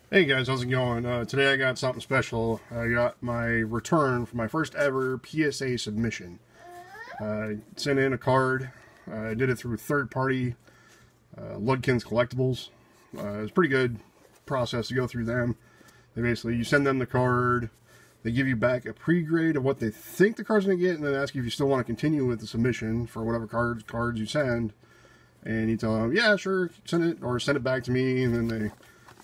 Hey guys, how's it going? Today I got something special. I got my return for my first ever PSA submission. I sent in a card. I did it through third-party Ludkin's Collectibles. It was a pretty good process to go through them. You send them the card, they give you back a pre-grade of what they think the card's going to get, and then ask you if you still want to continue with the submission for whatever cards you send. And you tell them, yeah, sure, send it, or send it back to me, and then they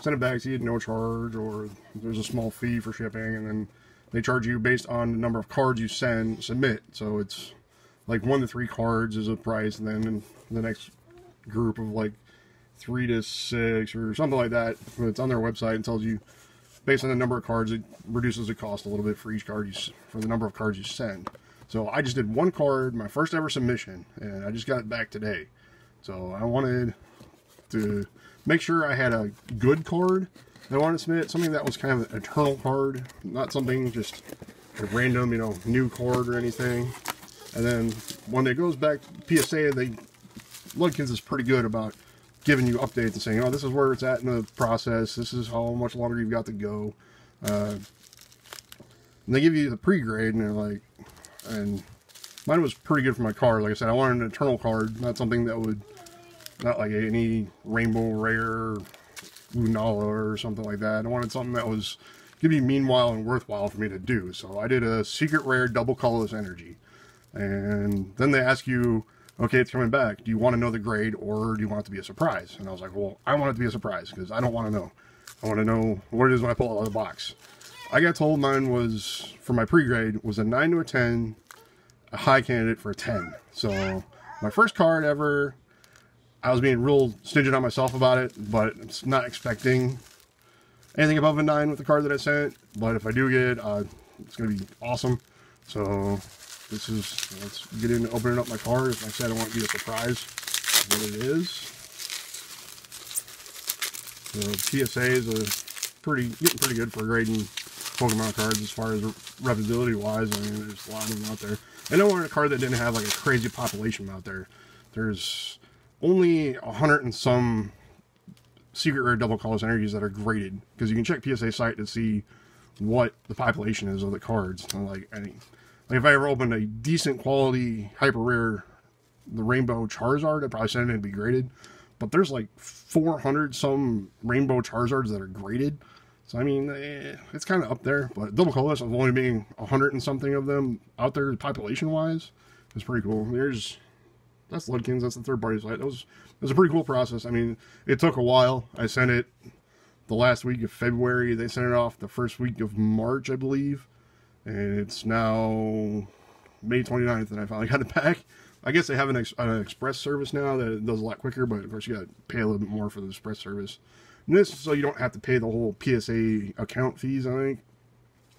send it back to you at no charge, or there's a small fee for shipping, and then they charge you based on the number of cards you submit. So it's like 1 to 3 cards is a price, and then the next group of like 3 to 6 or something like that. It's on their website and tells you based on the number of cards, it reduces the cost a little bit for each card for the number of cards you send. So I just did 1 card, my first ever submission, and I just got it back today. So I wanted to make sure I had a good card that I wanted to submit, something that was kind of an eternal card, not something just a random, new card or anything. And then when it goes back to PSA, Ludkins is pretty good about giving you updates and saying, oh, this is where it's at in the process, this is how much longer you've got to go. And they give you the pre-grade, and they're like, and mine was pretty good for my card. Like I said, I wanted an eternal card, not something that would, not like any rainbow rare Lunala or something like that. I wanted something that was going to be meanwhile and worthwhile for me to do. So I did a secret rare double colorless energy. And then they ask you, okay, it's coming back. Do you want to know the grade, or do you want it to be a surprise? And I was like, well, I want it to be a surprise because I don't want to know. I want to know what it is when I pull it out of the box. I got told mine was, for my pre-grade, was a 9 to a 10, a high candidate for a 10. So my first card ever, I was being real stingy on myself about it, but it's not expecting anything above a 9 with the card that I sent. But if I do get it, it's going to be awesome. So let's get into opening up my card. Like I said, I want to be a surprise what it is. So PSA is getting pretty good for grading Pokemon cards as far as reputability wise. I mean, there's a lot of them out there. I know I wanted a card that didn't have like a crazy population out there. There's only 100 and some secret rare double colorless energies that are graded, because you can check PSA site to see what the population is of the cards. And like if I ever opened a decent quality hyper rare, the Rainbow Charizard, I'd probably send it to be graded. But there's like 400 some Rainbow Charizards that are graded. So I mean, it's kind of up there. But double colorless, of only being 100 and something of them out there population wise, is pretty cool. That's Ludkins, that's the third-party site. It was a pretty cool process. I mean, it took a while. I sent it the last week of February. They sent it off the first week of March, I believe. And it's now May 29th, and I finally got it back. I guess they have an express service now that does a lot quicker, but of course you got to pay a little bit more for the express service. And this, so you don't have to pay the whole PSA account fees, I think.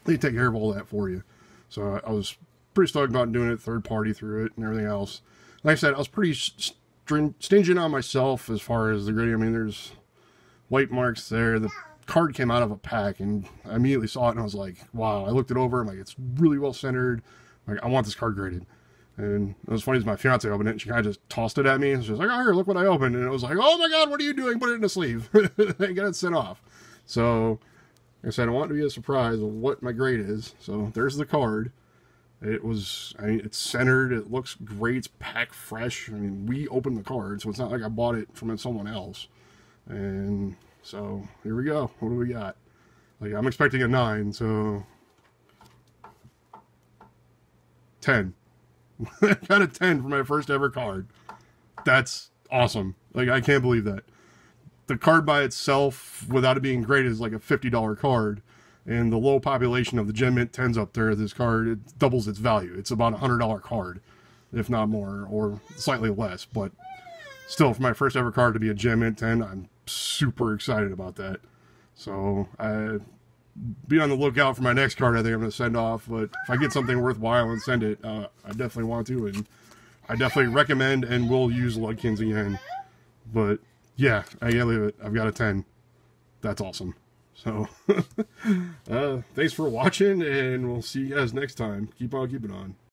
They take care of all that for you. So I was pretty stoked about doing it third-party through it and everything else. Like I said, I was pretty stringent on myself as far as the grading. I mean, there's white marks there. The card came out of a pack, and I immediately saw it, and I was like, wow. I looked it over. I'm like, it's really well centered. Like, I want this card graded. And it was funny as my fiance opened it, and she kind of just tossed it at me. And she was like, oh, here, look what I opened. And it was like, oh my God, what are you doing? Put it in a sleeve. I got it sent off. So, like I said, I want it to be a surprise of what my grade is. So, there's the card. It's centered, it looks great, it's packed fresh. I mean, we opened the card, so it's not like I bought it from someone else. And so, here we go. What do we got? Like, I'm expecting a 9, so 10. I got a 10 for my first ever card. That's awesome. Like, I can't believe that. The card by itself, without it being graded, is like a $50 card. And the low population of the Gem Mint 10s up there, this card, it doubles its value. It's about a $100 card, if not more, or slightly less. But still, for my first ever card to be a Gem Mint 10, I'm super excited about that. So, be on the lookout for my next card I think I'm going to send off. But if I get something worthwhile and send it, I definitely want to. And I definitely recommend and will use Ludkins again. But, yeah, I can't leave it. I've got a 10. That's awesome. So, thanks for watching, and we'll see you guys next time. Keep on keeping on.